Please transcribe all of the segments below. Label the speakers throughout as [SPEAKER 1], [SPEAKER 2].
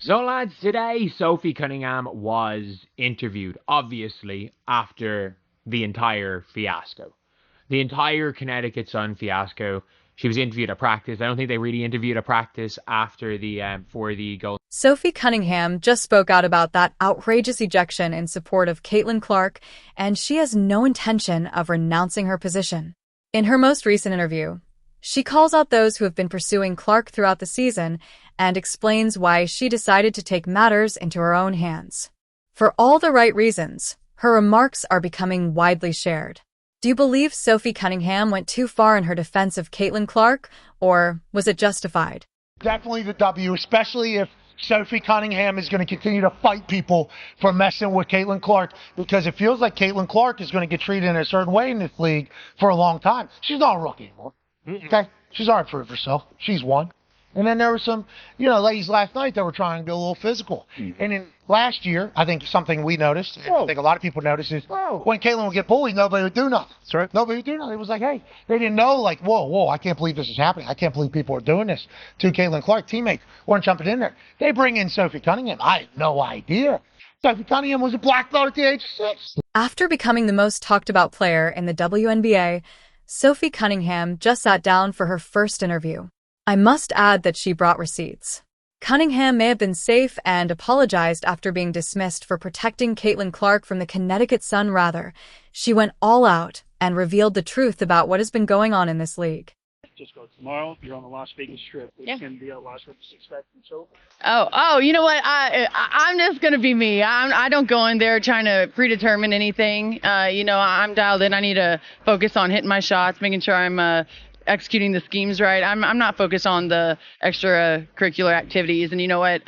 [SPEAKER 1] So lads, today Sophie Cunningham was interviewed, obviously, after the entire fiasco. The entire Connecticut Sun fiasco. She was interviewed at practice. I don't think they really interviewed at practice after the for the goal.
[SPEAKER 2] Sophie Cunningham just spoke out about that outrageous ejection in support of Caitlin Clark, and she has no intention of renouncing her position. In her most recent interview, she calls out those who have been pursuing Clark throughout the season and explains why she decided to take matters into her own hands. For all the right reasons, her remarks are becoming widely shared. Do you believe Sophie Cunningham went too far in her defense of Caitlin Clark, or was it justified?
[SPEAKER 3] Definitely the W, especially if Sophie Cunningham is going to continue to fight people for messing with Caitlin Clark, because it feels like Caitlin Clark is going to get treated in a certain way in this league for a long time. She's not a rookie anymore. Okay? She's already proved herself. She's won. And then there were some, ladies last night that were trying to go a little physical. And in last year, I think something we noticed, I think a lot of people noticed, is when Caitlin would get bullied, nobody would do nothing. That's right. Nobody would do nothing. It was like, hey, they didn't know, like, whoa, I can't believe this is happening. I can't believe people are doing this to Caitlin Clark. Teammates weren't jumping in there. They bring in Sophie Cunningham. I had no idea. Sophie Cunningham was a black belt at the age of 6.
[SPEAKER 2] After becoming the most talked about player in the WNBA, Sophie Cunningham just sat down for her first interview. I must add that she brought receipts. Cunningham may have been safe and apologized after being dismissed for protecting Caitlin Clark from the Connecticut Sun. Rather, she went all out and revealed the truth about what has been going on in this league.
[SPEAKER 4] Just go tomorrow. You're on the Las Vegas Strip. It's going to be a Las Vegas expecting. So.
[SPEAKER 5] Oh, you know what? I'm just going to be me. I don't go in there trying to predetermine anything. I'm dialed in. I need to focus on hitting my shots, making sure I'm executing the schemes right. I'm not focused on the extracurricular activities. And you know what?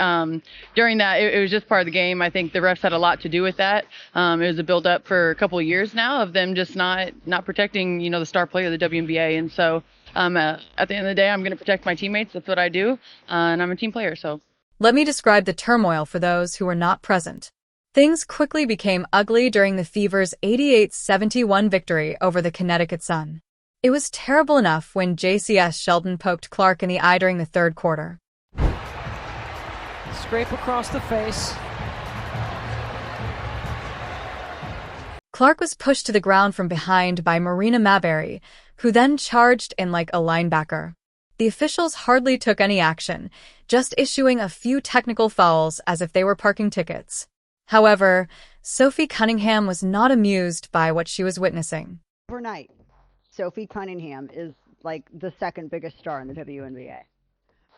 [SPEAKER 5] During that, it was just part of the game. I think the refs had a lot to do with that. It was a build up for a couple of years now of them just not protecting, the star player of the WNBA. And so at the end of the day, I'm going to protect my teammates. That's what I do. And I'm a team player. So
[SPEAKER 2] let me describe the turmoil for those who were not present. Things quickly became ugly during the Fever's 88-71 victory over the Connecticut Sun. It was terrible enough when JCS Sheldon poked Clark in the eye during the third quarter.
[SPEAKER 6] Scrape across the face.
[SPEAKER 2] Clark was pushed to the ground from behind by Marina Maberry, who then charged in like a linebacker. The officials hardly took any action, just issuing a few technical fouls as if they were parking tickets. However, Sophie Cunningham was not amused by what she was witnessing.
[SPEAKER 7] Overnight, Sophie Cunningham is like the second biggest star in the WNBA.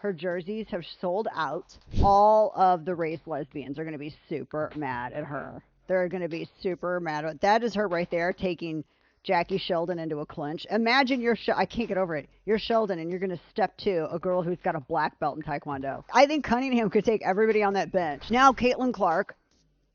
[SPEAKER 7] Her jerseys have sold out. All of the race lesbians are going to be super mad at her. They're going to be super mad at that. Is her right there taking Jackie Sheldon into a clinch. Imagine I can't get over it. You're Sheldon and you're going to step to a girl who's got a black belt in Taekwondo. I think Cunningham could take everybody on that bench. Now Caitlin Clark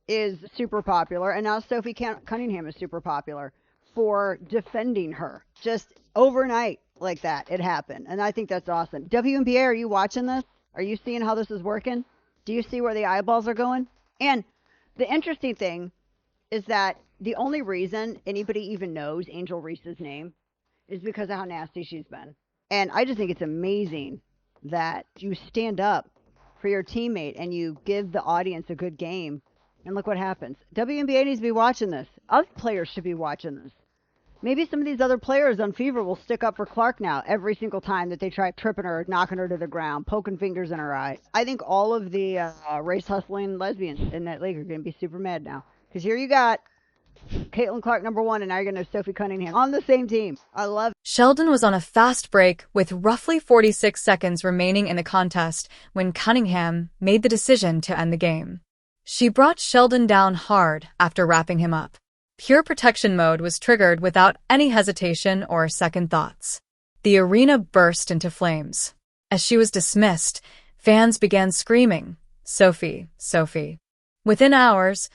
[SPEAKER 7] is super popular, and now Sophie Cunningham is super popular for defending her. Just overnight like that, it happened. And I think that's awesome. WNBA, are you watching this? Are you seeing how this is working? Do you see where the eyeballs are going? And the interesting thing is that the only reason anybody even knows Angel Reese's name is because of how nasty she's been. And I just think it's amazing that you stand up for your teammate and you give the audience a good game. And look what happens. WNBA needs to be watching this. Other players should be watching this. Maybe some of these other players on Fever will stick up for Clark now every single time that they try tripping her, knocking her to the ground, poking fingers in her eye. I think all of the race-hustling lesbians in that league are going to be super mad now. Because here you got Caitlin Clark, number 1, and now you're going to have Sophie Cunningham on the same team. I love it.
[SPEAKER 2] Sheldon was on a fast break with roughly 46 seconds remaining in the contest when Cunningham made the decision to end the game. She brought Sheldon down hard after wrapping him up. Pure protection mode was triggered without any hesitation or second thoughts. The arena burst into flames. As she was dismissed, fans began screaming, "Sophie, Sophie." Within hours,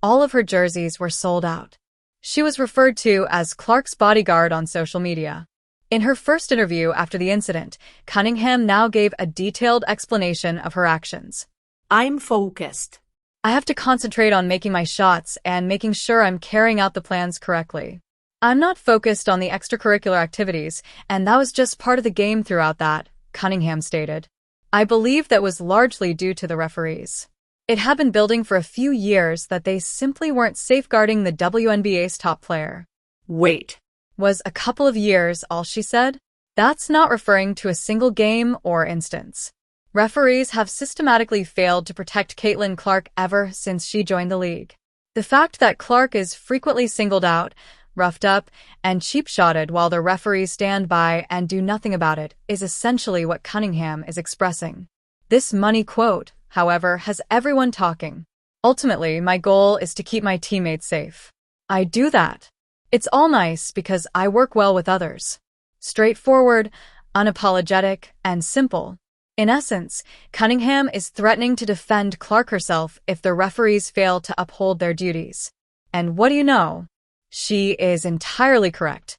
[SPEAKER 2] all of her jerseys were sold out. She was referred to as Clark's bodyguard on social media. In her first interview after the incident, Cunningham now gave a detailed explanation of her actions.
[SPEAKER 8] "I'm focused.
[SPEAKER 2] I have to concentrate on making my shots and making sure I'm carrying out the plans correctly. I'm not focused on the extracurricular activities, and that was just part of the game throughout that," Cunningham stated. I believe that was largely due to the referees. It had been building for a few years that they simply weren't safeguarding the WNBA's top player.
[SPEAKER 8] Wait.
[SPEAKER 2] Was a couple of years all she said? That's not referring to a single game or instance. Referees have systematically failed to protect Caitlin Clark ever since she joined the league. The fact that Clark is frequently singled out, roughed up, and cheap-shotted while the referees stand by and do nothing about it is essentially what Cunningham is expressing. This money quote, however, has everyone talking. Ultimately, my goal is to keep my teammates safe. I do that. It's all nice because I work well with others. Straightforward, unapologetic, and simple. In essence, Cunningham is threatening to defend Clark herself if the referees fail to uphold their duties. And what do you know? She is entirely correct.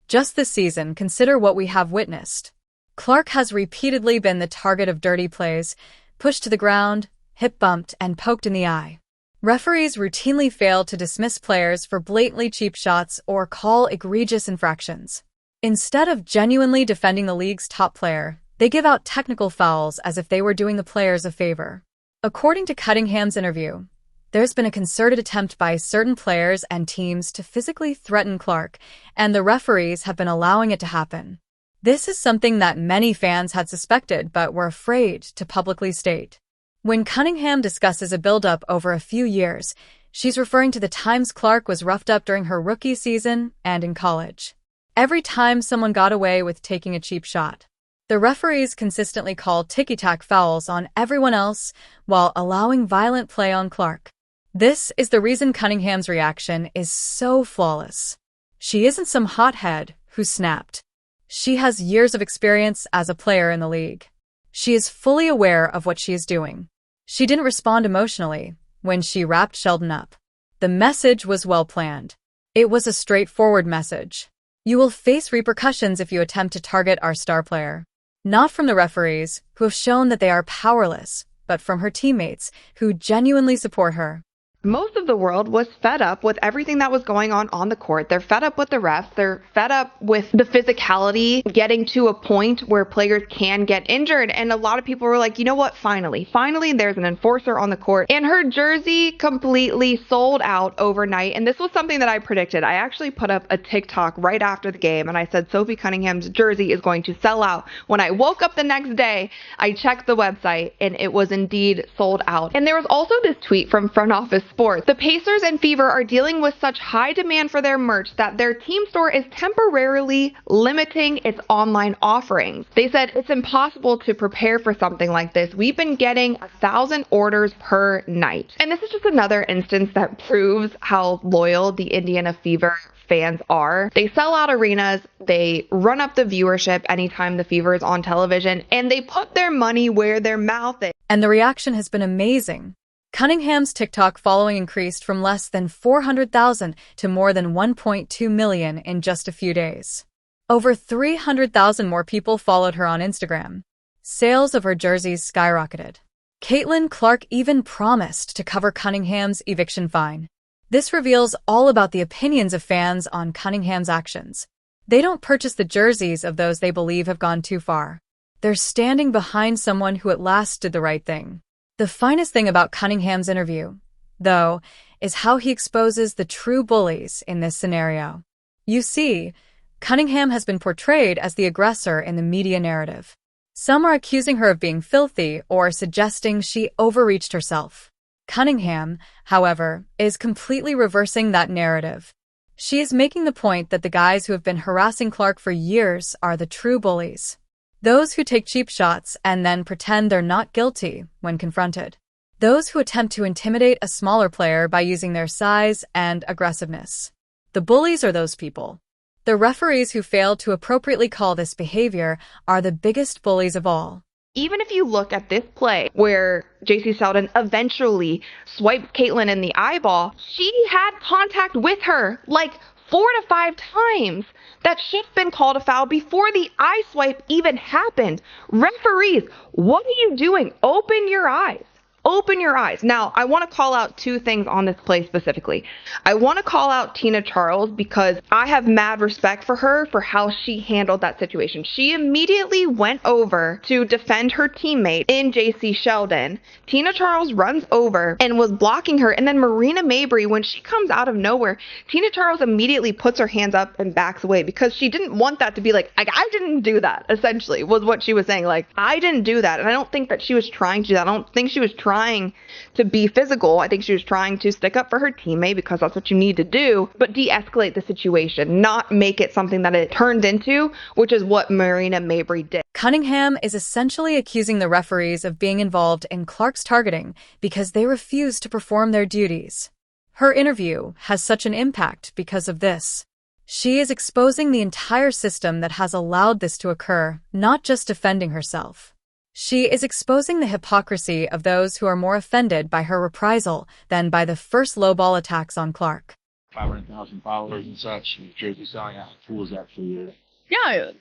[SPEAKER 2] Just this season, consider what we have witnessed. Clark has repeatedly been the target of dirty plays, pushed to the ground, hip bumped, and poked in the eye. Referees routinely fail to dismiss players for blatantly cheap shots or call egregious infractions. Instead of genuinely defending the league's top player, they give out technical fouls as if they were doing the players a favor. According to Cunningham's interview, there's been a concerted attempt by certain players and teams to physically threaten Clark, and the referees have been allowing it to happen. This is something that many fans had suspected but were afraid to publicly state. When Cunningham discusses a build-up over a few years, she's referring to the times Clark was roughed up during her rookie season and in college. Every time someone got away with taking a cheap shot, the referees consistently called ticky-tack fouls on everyone else while allowing violent play on Clark. This is the reason Cunningham's reaction is so flawless. She isn't some hothead who snapped. She has years of experience as a player in the league. She is fully aware of what she is doing. She didn't respond emotionally when she wrapped Sheldon up. The message was well planned. It was a straightforward message. You will face repercussions if you attempt to target our star player. Not from the referees, who have shown that they are powerless, but from her teammates, who genuinely support her.
[SPEAKER 6] Most of the world was fed up with everything that was going on the court. They're fed up with the refs. They're fed up with the physicality, getting to a point where players can get injured. And a lot of people were like, you know what? Finally, there's an enforcer on the court. And her jersey completely sold out overnight. And this was something that I predicted. I actually put up a TikTok right after the game, and I said Sophie Cunningham's jersey is going to sell out. When I woke up the next day, I checked the website, and it was indeed sold out. And there was also this tweet from Front Office Sports. The Pacers and Fever are dealing with such high demand for their merch that their team store is temporarily limiting its online offerings. They said it's impossible to prepare for something like this. We've been getting 1,000 orders per night. And this is just another instance that proves how loyal the Indiana Fever fans are. They sell out arenas, they run up the viewership anytime the Fever is on television, and they put their money where their mouth is.
[SPEAKER 2] And the reaction has been amazing. Cunningham's TikTok following increased from less than 400,000 to more than 1.2 million in just a few days. Over 300,000 more people followed her on Instagram. Sales of her jerseys skyrocketed. Caitlin Clark even promised to cover Cunningham's eviction fine. This reveals all about the opinions of fans on Cunningham's actions. They don't purchase the jerseys of those they believe have gone too far. They're standing behind someone who at last did the right thing. The finest thing about Cunningham's interview, though, is how he exposes the true bullies in this scenario. You see, Cunningham has been portrayed as the aggressor in the media narrative. Some are accusing her of being filthy or suggesting she overreached herself. Cunningham, however, is completely reversing that narrative. She is making the point that the guys who have been harassing Clark for years are the true bullies. Those who take cheap shots and then pretend they're not guilty when confronted. Those who attempt to intimidate a smaller player by using their size and aggressiveness. The bullies are those people. The referees who fail to appropriately call this behavior are the biggest bullies of all.
[SPEAKER 6] Even if you look at this play where JC Sheldon eventually swiped Caitlin in the eyeball, she had contact with her like 4 to 5 times. That should have been called a foul before the eye swipe even happened. Referees, what are you doing? Open your eyes. Open your eyes. Now, I want to call out two things on this play specifically. I want to call out Tina Charles because I have mad respect for her for how she handled that situation. She immediately went over to defend her teammate in JC Sheldon. Tina Charles runs over and was blocking her, and then Marina Mabrey, when she comes out of nowhere, Tina Charles immediately puts her hands up and backs away because she didn't want that to be like, I didn't do that, essentially, was what she was saying. Like, I didn't do that. And I don't think that she was trying to do that. I don't think she was trying to be physical. I think she was trying to stick up for her teammate because that's what you need to do, but de-escalate the situation, not make it something that it turned into, which is what Marina Mabrey did.
[SPEAKER 2] Cunningham is essentially accusing the referees of being involved in Clark's targeting because they refuse to perform their duties. Her interview has such an impact because of this. She is exposing the entire system that has allowed this to occur, not just defending herself. She is exposing the hypocrisy of those who are more offended by her reprisal than by the first lowball attacks on Clark.
[SPEAKER 4] 500,000 followers and such. Jersey selling out. How cool is that for you?
[SPEAKER 5] Yeah,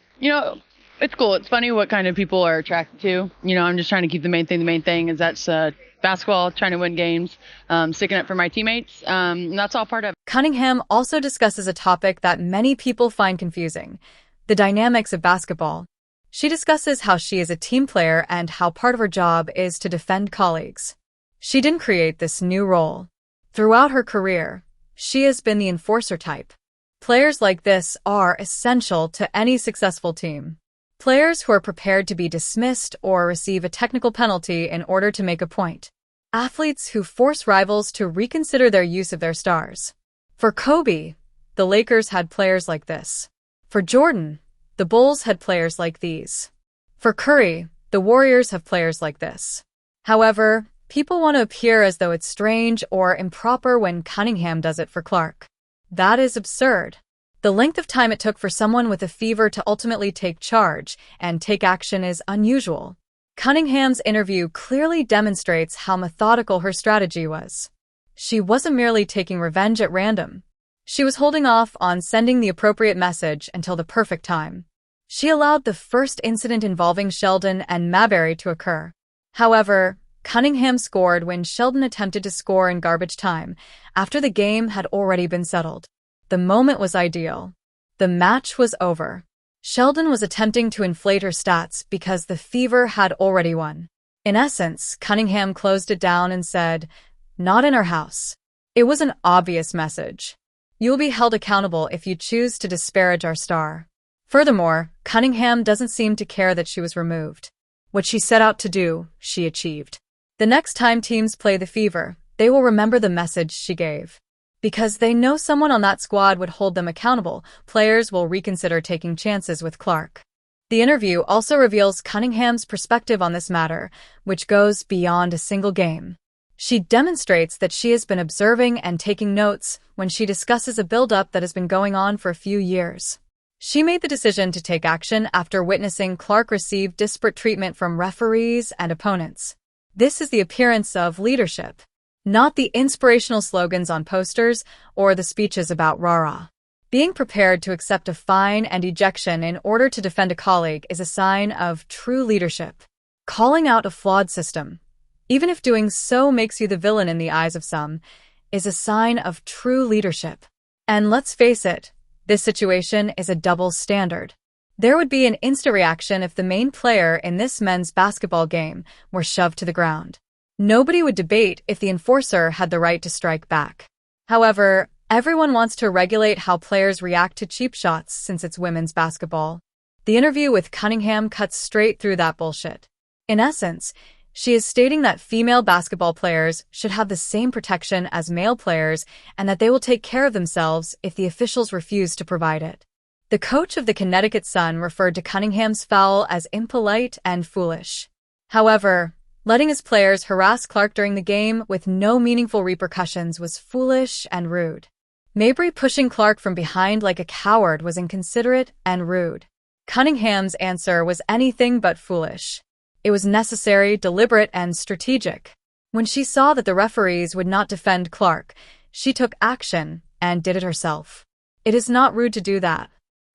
[SPEAKER 5] it's cool. It's funny what kind of people are attracted to. I'm just trying to keep the main thing. The main thing is that's basketball, trying to win games, sticking up for my teammates. And that's all part of it.
[SPEAKER 2] Cunningham also discusses a topic that many people find confusing: the dynamics of basketball. She discusses how she is a team player and how part of her job is to defend colleagues. She didn't create this new role. Throughout her career, she has been the enforcer type. Players like this are essential to any successful team. Players who are prepared to be dismissed or receive a technical penalty in order to make a point. Athletes who force rivals to reconsider their use of their stars. For Kobe, the Lakers had players like this. For Jordan, the Bulls had players like these. For Curry, the Warriors have players like this. However, people want to appear as though it's strange or improper when Cunningham does it for Clark. That is absurd. The length of time it took for someone with a fever to ultimately take charge and take action is unusual. Cunningham's interview clearly demonstrates how methodical her strategy was. She wasn't merely taking revenge at random. She was holding off on sending the appropriate message until the perfect time. She allowed the first incident involving Sheldon and Mabrey to occur. However, Cunningham scored when Sheldon attempted to score in garbage time, after the game had already been settled. The moment was ideal. The match was over. Sheldon was attempting to inflate her stats because the Fever had already won. In essence, Cunningham closed it down and said, "Not in our house." It was an obvious message. You'll be held accountable if you choose to disparage our star. Furthermore, Cunningham doesn't seem to care that she was removed. What she set out to do, she achieved. The next time teams play the Fever, they will remember the message she gave. Because they know someone on that squad would hold them accountable, players will reconsider taking chances with Clark. The interview also reveals Cunningham's perspective on this matter, which goes beyond a single game. She demonstrates that she has been observing and taking notes when she discusses a build-up that has been going on for a few years. She made the decision to take action after witnessing Clark receive disparate treatment from referees and opponents. This is the appearance of leadership, not the inspirational slogans on posters or the speeches about rah-rah. Being prepared to accept a fine and ejection in order to defend a colleague is a sign of true leadership. Calling out a flawed system, even if doing so makes you the villain in the eyes of some, is a sign of true leadership. And let's face it, this situation is a double standard. There would be an instant reaction if the main player in this men's basketball game were shoved to the ground. Nobody would debate if the enforcer had the right to strike back. However, everyone wants to regulate how players react to cheap shots since it's women's basketball. The interview with Cunningham cuts straight through that bullshit. In essence, she is stating that female basketball players should have the same protection as male players and that they will take care of themselves if the officials refuse to provide it. The coach of the Connecticut Sun referred to Cunningham's foul as impolite and foolish. However, letting his players harass Clark during the game with no meaningful repercussions was foolish and rude. Mabrey pushing Clark from behind like a coward was inconsiderate and rude. Cunningham's answer was anything but foolish. It was necessary, deliberate, and strategic. When she saw that the referees would not defend Clark, she took action and did it herself. It is not rude to do that.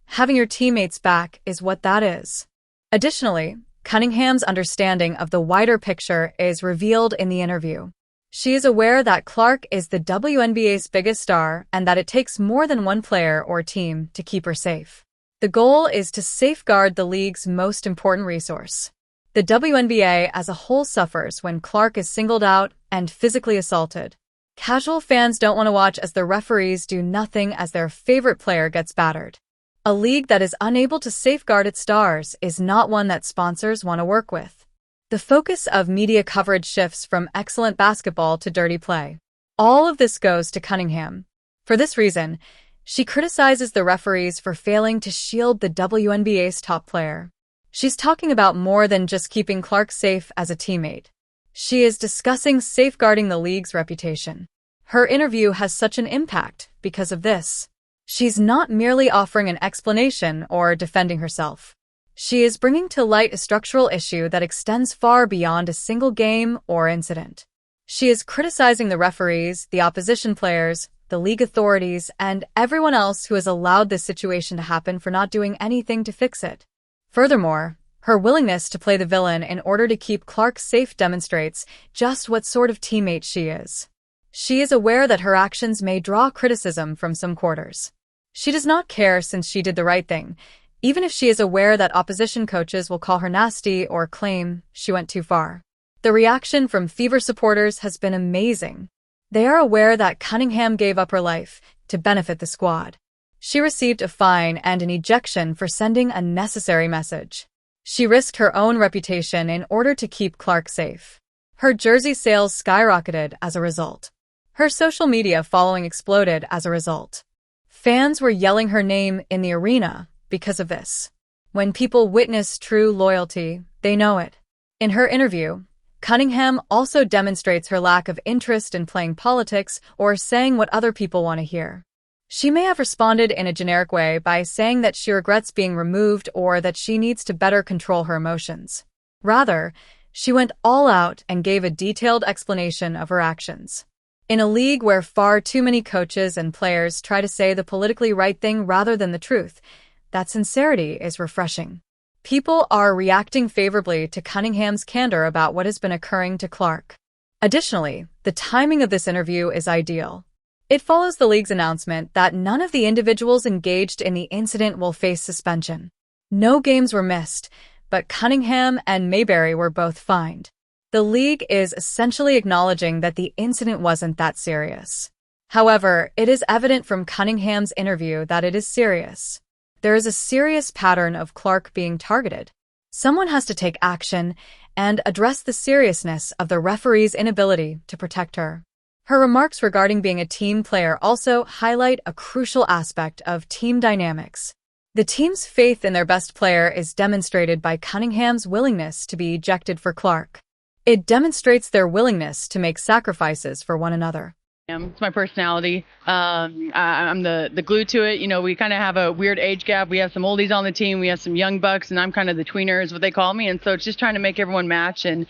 [SPEAKER 2] Having your teammates back is what that is. Additionally, Cunningham's understanding of the wider picture is revealed in the interview. She is aware that Clark is the WNBA's biggest star and that it takes more than one player or team to keep her safe. The goal is to safeguard the league's most important resource. The WNBA as a whole suffers when Clark is singled out and physically assaulted. Casual fans don't want to watch as the referees do nothing as their favorite player gets battered. A league that is unable to safeguard its stars is not one that sponsors want to work with. The focus of media coverage shifts from excellent basketball to dirty play. All of this goes to Cunningham. For this reason, she criticizes the referees for failing to shield the WNBA's top player. She's talking about more than just keeping Clark safe as a teammate. She is discussing safeguarding the league's reputation. Her interview has such an impact because of this. She's not merely offering an explanation or defending herself. She is bringing to light a structural issue that extends far beyond a single game or incident. She is criticizing the referees, the opposition players, the league authorities, and everyone else who has allowed this situation to happen for not doing anything to fix it. Furthermore, her willingness to play the villain in order to keep Clark safe demonstrates just what sort of teammate she is. She is aware that her actions may draw criticism from some quarters. She does not care since she did the right thing, even if she is aware that opposition coaches will call her nasty or claim she went too far. The reaction from Fever supporters has been amazing. They are aware that Cunningham gave up her life to benefit the squad. She received a fine and an ejection for sending a necessary message. She risked her own reputation in order to keep Clark safe. Her jersey sales skyrocketed as a result. Her social media following exploded as a result. Fans were yelling her name in the arena because of this. When people witness true loyalty, they know it. In her interview, Cunningham also demonstrates her lack of interest in playing politics or saying what other people want to hear. She may have responded in a generic way by saying that she regrets being removed or that she needs to better control her emotions. Rather, she went all out and gave a detailed explanation of her actions. In a league where far too many coaches and players try to say the politically right thing rather than the truth, that sincerity is refreshing. People are reacting favorably to Cunningham's candor about what has been occurring to Clark. Additionally, the timing of this interview is ideal. It follows the league's announcement that none of the individuals engaged in the incident will face suspension. No games were missed, but Cunningham and Mayberry were both fined. The league is essentially acknowledging that the incident wasn't that serious. However, it is evident from Cunningham's interview that it is serious. There is a serious pattern of Clark being targeted. Someone has to take action and address the seriousness of the referee's inability to protect her. Her remarks regarding being a team player also highlight a crucial aspect of team dynamics. The team's faith in their best player is demonstrated by Cunningham's willingness to be ejected for Clark. It demonstrates their willingness to make sacrifices for one another.
[SPEAKER 5] It's my personality. I'm the glue to it. You know, we kind of have a weird age gap. We have some oldies on the team. We have some young bucks, and I'm kind of the tweener is what they call me. And so it's just trying to make everyone match and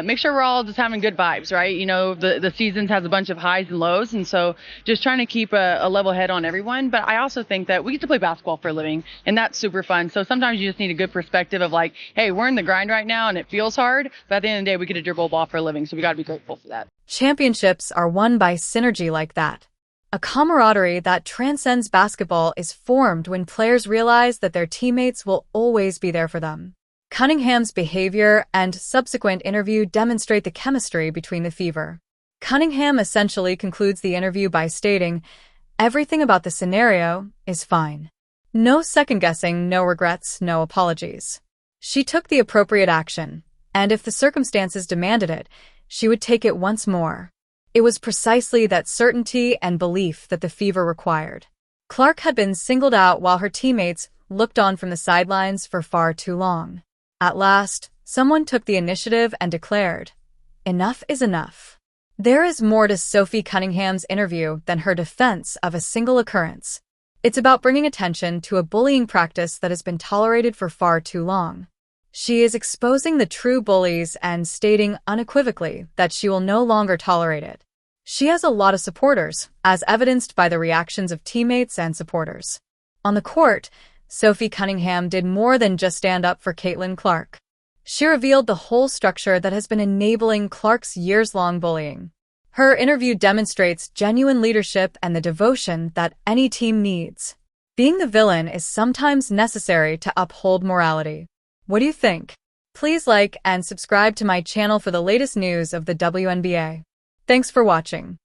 [SPEAKER 5] make sure we're all just having good vibes, right? You know, the seasons has a bunch of highs and lows, and so just trying to keep a level head on everyone. But I also think that we get to play basketball for a living, and that's super fun. So sometimes you just need a good perspective of like, hey, we're in the grind right now, and it feels hard, but at the end of the day, we get to dribble ball for a living, so we got to be grateful for that.
[SPEAKER 2] Championships are won by synergy like that. A camaraderie that transcends basketball is formed when players realize that their teammates will always be there for them. Cunningham's behavior and subsequent interview demonstrate the chemistry between the Fever. Cunningham essentially concludes the interview by stating, "Everything about the scenario is fine. No second-guessing, no regrets, no apologies." She took the appropriate action, and if the circumstances demanded it, she would take it once more. It was precisely that certainty and belief that the Fever required. Clark had been singled out while her teammates looked on from the sidelines for far too long. At last, someone took the initiative and declared, "Enough is enough." There is more to Sophie Cunningham's interview than her defense of a single occurrence. It's about bringing attention to a bullying practice that has been tolerated for far too long. She is exposing the true bullies and stating unequivocally that she will no longer tolerate it. She has a lot of supporters, as evidenced by the reactions of teammates and supporters. On the court, Sophie Cunningham did more than just stand up for Caitlin Clark. She revealed the whole structure that has been enabling Clark's years-long bullying. Her interview demonstrates genuine leadership and the devotion that any team needs. Being the villain is sometimes necessary to uphold morality. What do you think? Please like and subscribe to my channel for the latest news of the WNBA. Thanks for watching.